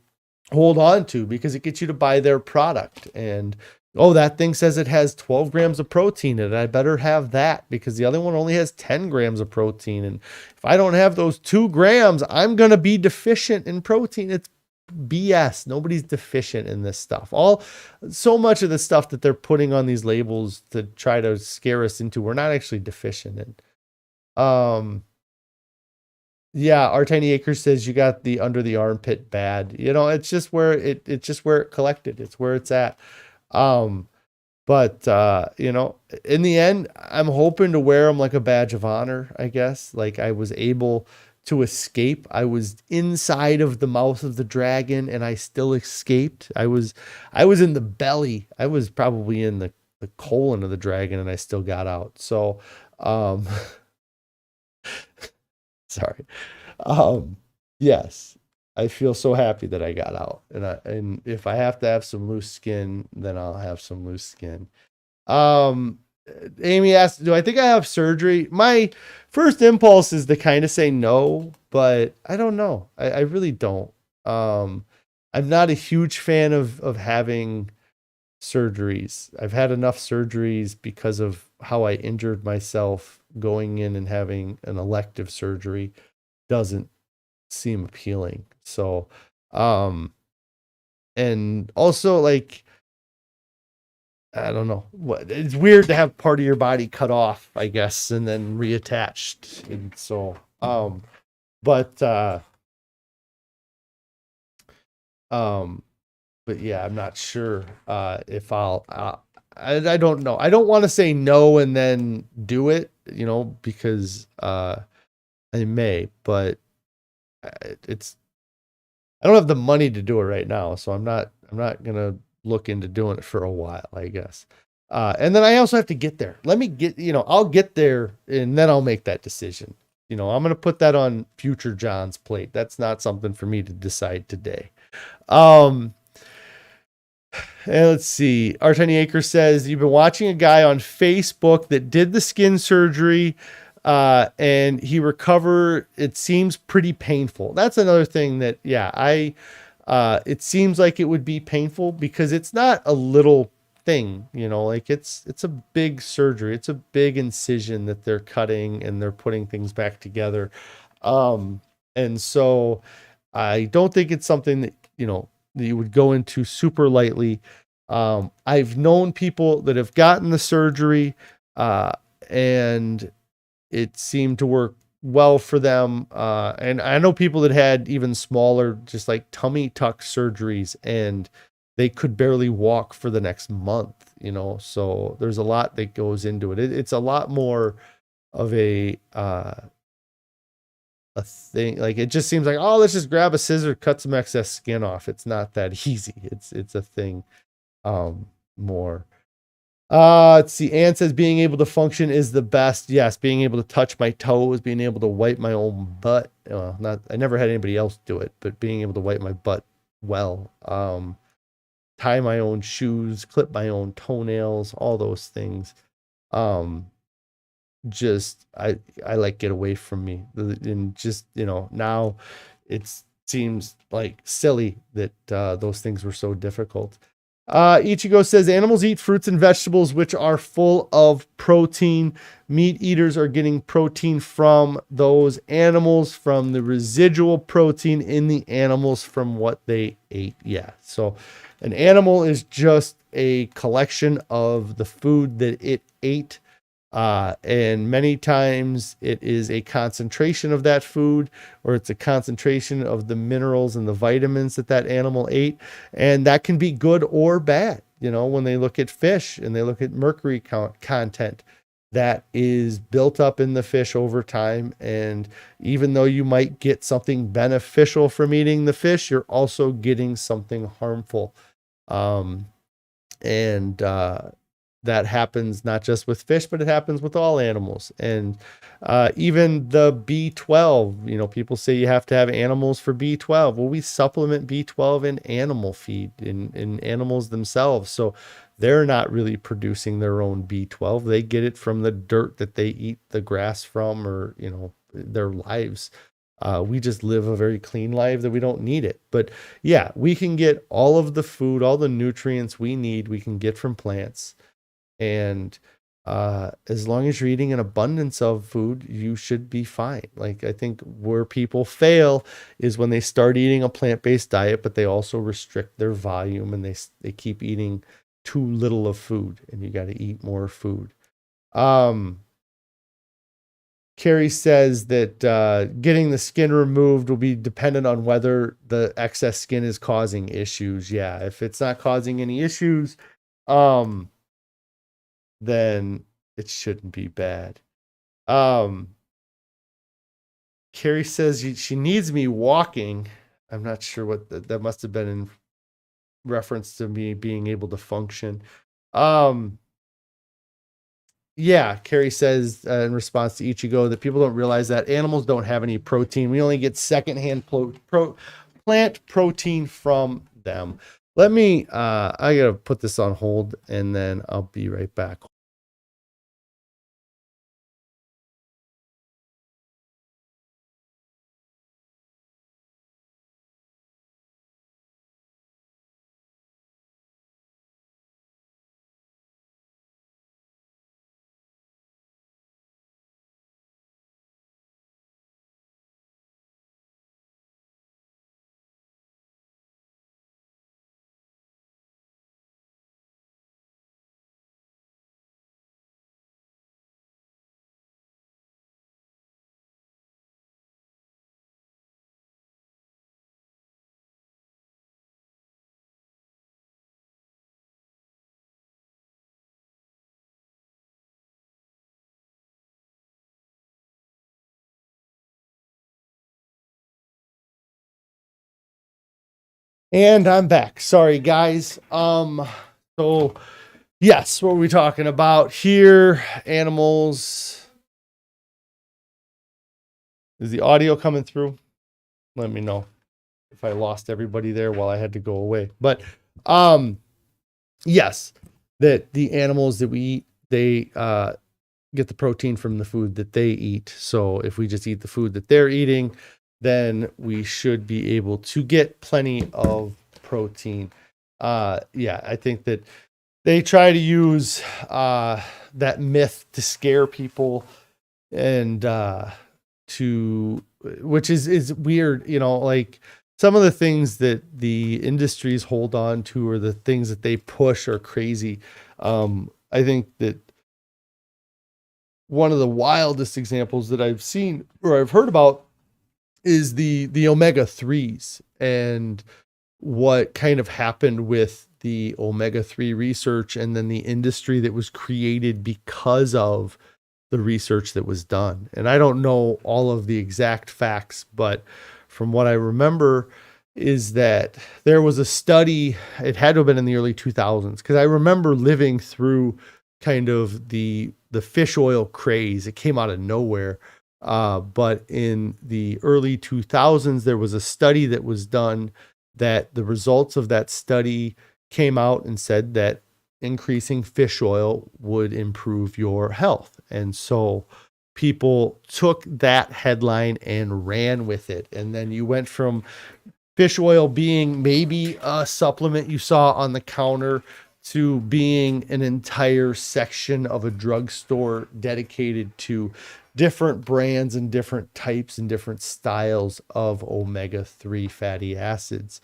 hold on to, because it gets you to buy their product. And oh, that thing says it has 12 grams of protein in it, I better have that because the other one only has 10 grams of protein. And if I don't have those 2 grams, I'm going to be deficient in protein. It's BS. Nobody's deficient in this stuff. So much of the stuff that they're putting on these labels to try to scare us into, we're not actually deficient in. Yeah, our Tiny Acre says you got the under the armpit bad. It's just where it's just where it collected. It's where it's at. But in the end, I'm hoping to wear them like a badge of honor, I guess. Like I was able to escape. I was inside of the mouth of the dragon and I still escaped. I was in the belly. I was probably in the colon of the dragon and I still got out. So, sorry. Yes, I feel so happy that I got out, and if I have to have some loose skin, then I'll have some loose skin. Amy asked, do I think I have surgery? My first impulse is to kind of say no, but I don't know. I really don't. I'm not a huge fan of having surgeries. I've had enough surgeries because of how I injured myself. Going in and having an elective surgery doesn't seem appealing. So, and also like, I don't know what, it's weird to have part of your body cut off, I guess, and then reattached. And so, but yeah, I'm not sure, if I don't know. I don't want to say no and then do it, because, I may, but I don't have the money to do it right now. So I'm not going to look into doing it for a while, I guess. And then I also have to get there. I'll get there and then I'll make that decision. I'm going to put that on future John's plate. That's not something for me to decide today. And let's see. Our Tiny Acre says, you've been watching a guy on Facebook that did the skin surgery, and he recovered. It seems pretty painful. That's another thing that, it seems like it would be painful because it's not a little thing, like it's a big surgery. It's a big incision that they're cutting and they're putting things back together. And so I don't think it's something that, that you would go into super lightly. I've known people that have gotten the surgery, and it seemed to work well for them. And I know people that had even smaller, just like tummy tuck surgeries, and they could barely walk for the next month, so there's a lot that goes into it. It's a lot more of a thing. Like, it just seems like, oh, let's just grab a scissor, cut some excess skin off. It's not that easy. It's a thing, more. Let's see. Ann says being able to function is the best. Yes, being able to touch my toes, being able to wipe my own butt. I never had anybody else do it, but being able to wipe my butt well, tie my own shoes, clip my own toenails, all those things. Just I like, get away from me. And just, now it seems like silly that those things were so difficult. Ichigo says animals eat fruits and vegetables which are full of protein. Meat eaters are getting protein from those animals, from the residual protein in the animals from what they ate. Yeah. So an animal is just a collection of the food that it ate. And many times it is a concentration of that food, or it's a concentration of the minerals and the vitamins that animal ate. And that can be good or bad. When they look at fish and they look at mercury content that is built up in the fish over time. And even though you might get something beneficial from eating the fish, you're also getting something harmful. that happens not just with fish, but it happens with all animals. And even the B12, people say you have to have animals for B12. Well, we supplement B12 in animal feed, in animals themselves. So they're not really producing their own B12. They get it from the dirt that they eat the grass from, or, their lives. We just live a very clean life that we don't need it. But yeah, we can get all of the food, all the nutrients we need, we can get from plants. And as long as you're eating an abundance of food, you should be fine. Like, I think where people fail is when they start eating a plant-based diet, but they also restrict their volume, and they keep eating too little of food, and you got to eat more food. Carrie says that getting the skin removed will be dependent on whether the excess skin is causing issues. Yeah, if it's not causing any issues, then it shouldn't be bad. Carrie says she needs me walking. I'm not sure what that must have been in reference to me being able to function. Yeah, Carrie says in response to Ichigo that people don't realize that animals don't have any protein. We only get secondhand plant protein from them. Let me, I gotta put this on hold, and then I'll be right back. And I'm back. Sorry, guys. So yes, what are we talking about here? Animals. Is the audio coming through? Let me know if I lost everybody there while I had to go away. But yes, that the animals that we eat, they get the protein from the food that they eat. So if we just eat the food that they're eating, then we should be able to get plenty of protein. Yeah, I think that they try to use that myth to scare people, and which is weird, like some of the things that the industries hold on to, or the things that they push, are crazy. I think that one of the wildest examples that I've seen or I've heard about is the omega-3s, and what kind of happened with the omega-3 research, and then the industry that was created because of the research that was done. And I don't know all of the exact facts, but from what I remember is that there was a study, it had to have been in the early 2000s, because I remember living through kind of the fish oil craze. It came out of nowhere. But in the early 2000s, there was a study that was done, that the results of that study came out and said that increasing fish oil would improve your health. And so people took that headline and ran with it. And then you went from fish oil being maybe a supplement you saw on the counter to being an entire section of a drugstore dedicated to different brands and different types and different styles of omega-3 fatty acids.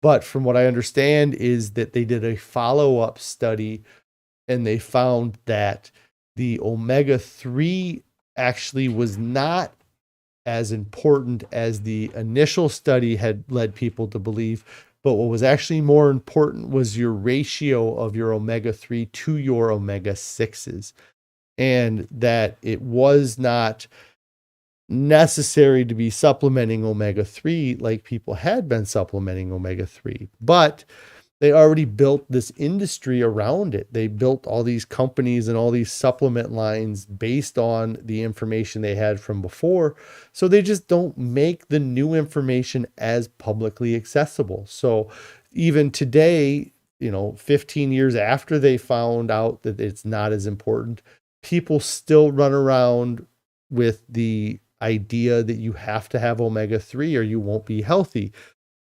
But from what I understand is that they did a follow-up study, and they found that the omega-3 actually was not as important as the initial study had led people to believe. But what was actually more important was your ratio of your omega-3 to your omega-6s, and that it was not necessary to be supplementing omega-3 like people had been supplementing omega-3. But they already built this industry around it. They built all these companies and all these supplement lines based on the information they had from before. So they just don't make the new information as publicly accessible. So even today, 15 years after they found out that it's not as important, people still run around with the idea that you have to have omega-3 or you won't be healthy.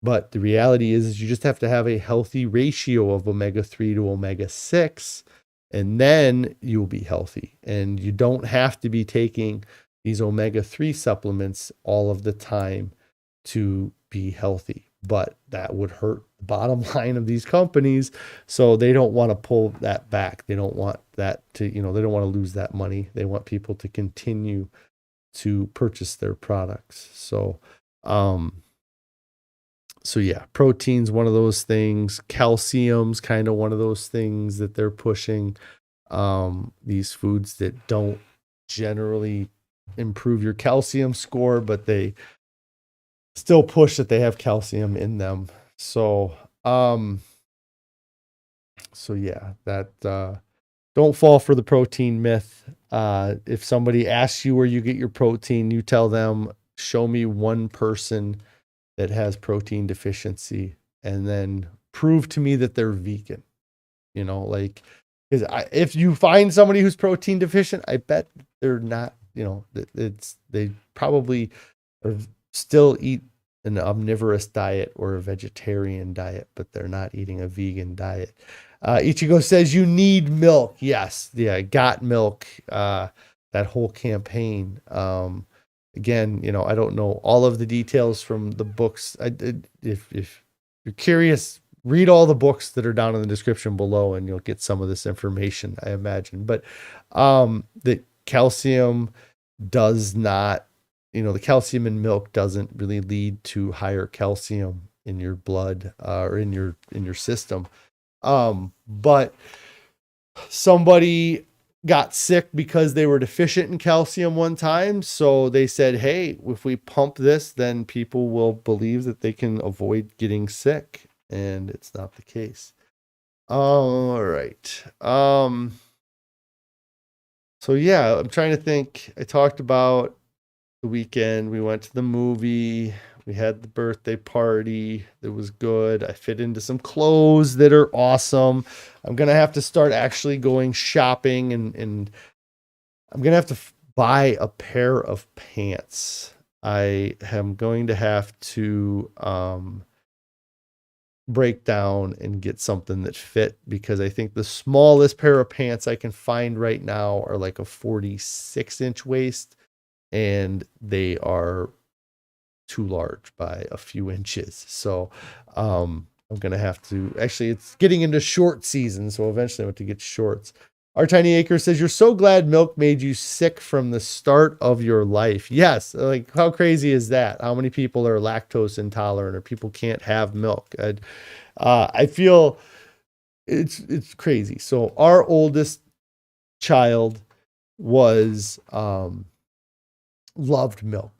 But the reality is you just have to have a healthy ratio of omega-3 to omega-6, and then you'll be healthy. And you don't have to be taking these omega-3 supplements all of the time to be healthy. But that would hurt the bottom line of these companies. So they don't want to pull that back. They don't want that to, they don't want to lose that money. They want people to continue to purchase their products. So yeah, protein's one of those things. Calcium's kind of one of those things that they're pushing. These foods that don't generally improve your calcium score, but they still push that they have calcium in them. So yeah, that don't fall for the protein myth. If somebody asks you where you get your protein, you tell them, show me one person that has protein deficiency, and then prove to me that they're vegan. Because if you find somebody who's protein deficient, I bet they're not, they probably still eat an omnivorous diet or a vegetarian diet, but they're not eating a vegan diet. Ichigo says you need milk. Yes. Yeah. Got milk. That whole campaign. Again, I don't know all of the details from the books. If you're curious, read all the books that are down in the description below, and you'll get some of this information, I imagine. But the calcium does not, the calcium in milk doesn't really lead to higher calcium in your blood or in your system. But somebody got sick because they were deficient in calcium one time. So they said, hey, if we pump this, then people will believe that they can avoid getting sick. And it's not the case. All right. So yeah, I'm trying to think. I talked about the weekend. We went to the movie. We had the birthday party. It was good. I fit into some clothes that are awesome. I'm going to have to start actually going shopping, and I'm going to have to buy a pair of pants. I am going to have to break down and get something that fit, because I think the smallest pair of pants I can find right now are like a 46-inch waist, and they are too large by a few inches. So I'm going to have to, actually, it's getting into short season, so eventually I want to get shorts. Our Tiny Acre says, you're so glad milk made you sick from the start of your life. Yes. Like, how crazy is that? How many people are lactose intolerant, or people can't have milk? I feel it's crazy. So our oldest child was, loved milk.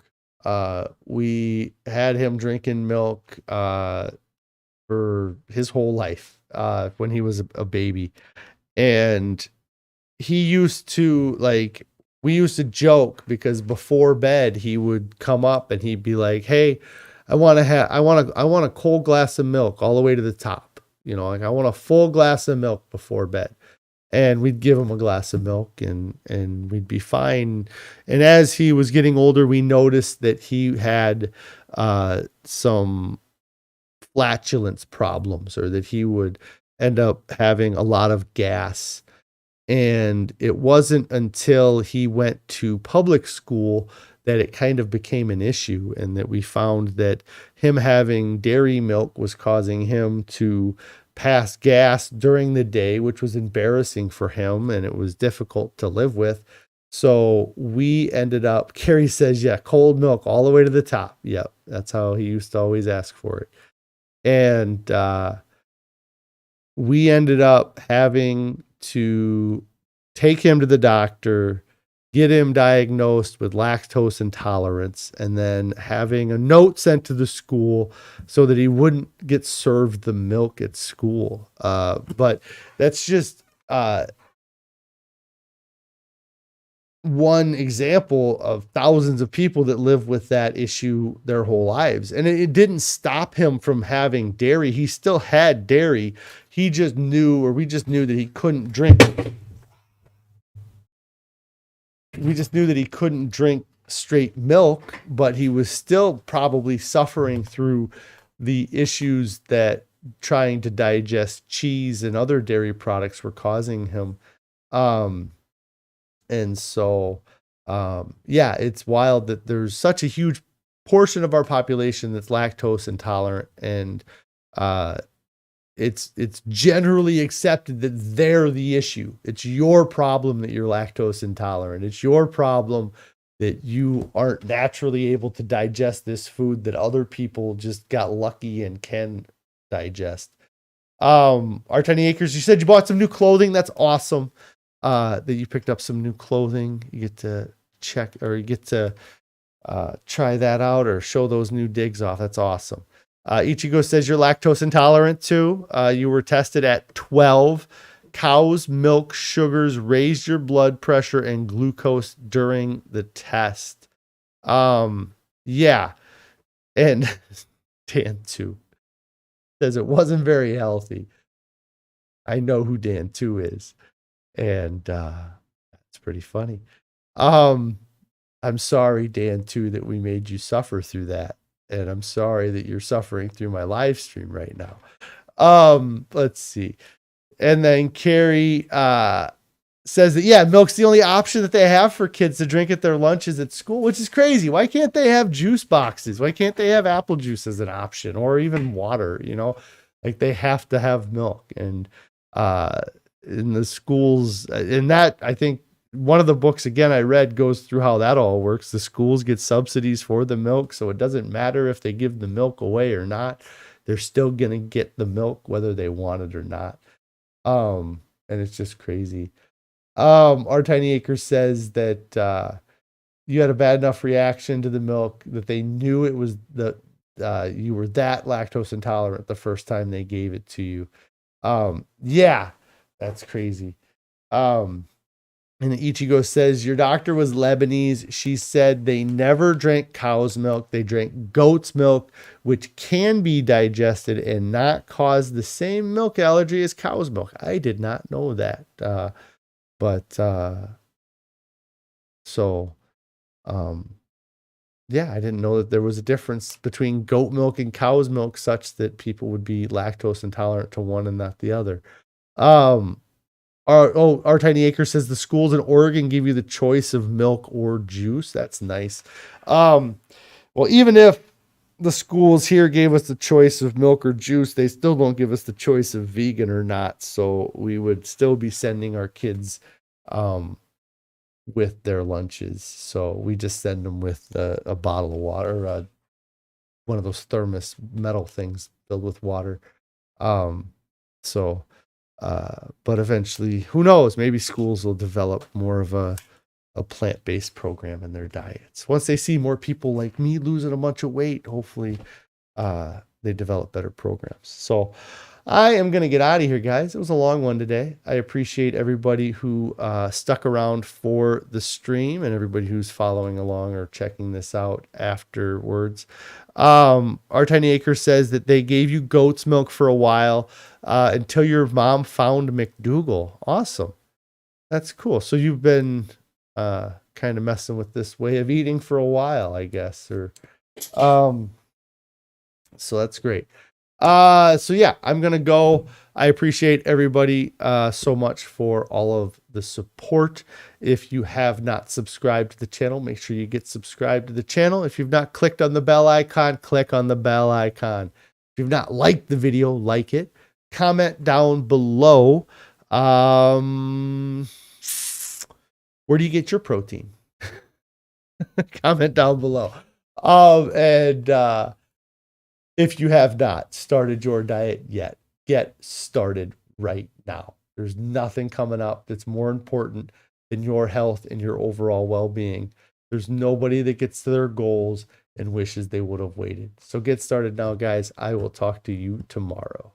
We had him drinking milk for his whole life when he was a baby. And he used to, we used to joke, because before bed he would come up and he'd be like, hey, I want a cold glass of milk all the way to the top. I want a full glass of milk before bed. And we'd give him a glass of milk, and we'd be fine. And as he was getting older, we noticed that he had some flatulence problems, or that he would end up having a lot of gas. And it wasn't until he went to public school that it kind of became an issue, and that we found that him having dairy milk was causing him to pass gas during the day, which was embarrassing for him, and it was difficult to live with. So we ended up, Carrie says, yeah, cold milk all the way to the top. Yep, that's how he used to always ask for it. And we ended up having to take him to the doctor, get him diagnosed with lactose intolerance, and then having a note sent to the school so that he wouldn't get served the milk at school. But that's just one example of thousands of people that live with that issue their whole lives. And it didn't stop him from having dairy. He still had dairy. He just knew, or we just knew that he couldn't drink. We just knew that he couldn't drink straight milk, but he was still probably suffering through the issues that trying to digest cheese and other dairy products were causing him. And so, yeah, it's wild that there's such a huge portion of our population that's lactose intolerant, and it's generally accepted that they're the issue. It's your problem that you're lactose intolerant. It's your problem that you aren't naturally able to digest this food that other people just got lucky and can digest. Our Tiny Acres, you said you bought some new clothing. That's awesome. That you picked up some new clothing. You get to check, or you get to try that out or show those new digs off. That's awesome. Ichigo says you're lactose intolerant too. You were tested at 12. Cow's milk sugars raised your blood pressure and glucose during the test. Yeah. And Dan too says it wasn't very healthy. I know who Dan 2 is. And that's pretty funny. I'm sorry, Dan 2, that we made you suffer through that. And I'm sorry that you're suffering through my live stream right now. Let's see. And then Carrie says that, yeah, milk's the only option that they have for kids to drink at their lunches at school, which is crazy. Why can't they have juice boxes? Why can't they have apple juice as an option, or even water? You know, like, they have to have milk. And in the schools, and that, I think one of the books again I read goes through how that all works. The schools get subsidies for the milk, so it doesn't matter if they give the milk away or not. They're still going to get the milk whether they want it or not. And it's just crazy. Our Tiny Acre says that you had a bad enough reaction to the milk that they knew it was you were that lactose intolerant the first time they gave it to you. Yeah, that's crazy. And Ichigo says your doctor was Lebanese. She said they never drank cow's milk. They drank goat's milk, which can be digested and not cause the same milk allergy as cow's milk. I did not know that. Yeah, I didn't know that there was a difference between goat milk and cow's milk such that people would be lactose intolerant to one and not the other. Our Tiny Acre says the schools in Oregon give you the choice of milk or juice. That's nice. Well, even if the schools here gave us the choice of milk or juice, they still don't give us the choice of vegan or not. So we would still be sending our kids with their lunches. So we just send them with a bottle of water, one of those thermos metal things filled with water. But eventually, who knows, maybe schools will develop more of a plant-based program in their diets. Once they see more people like me losing a bunch of weight, hopefully they develop better programs. So I am going to get out of here, guys. It was a long one today. I appreciate everybody who stuck around for the stream and everybody who's following along or checking this out afterwards. Our Tiny Acre says that they gave you goat's milk for a while until your mom found McDougall. Awesome. That's cool. So you've been kind of messing with this way of eating for a while, I guess, or so that's great. So yeah, I'm going to go. I appreciate everybody so much for all of the support. If you have not subscribed to the channel, make sure you get subscribed to the channel. If you've not clicked on the bell icon, click on the bell icon. If you've not liked the video, like it. Comment down below. Where do you get your protein? Comment down below. If you have not started your diet yet, get started right now. There's nothing coming up that's more important than your health and your overall well-being. There's nobody that gets to their goals and wishes they would have waited. So get started now, guys. I will talk to you tomorrow.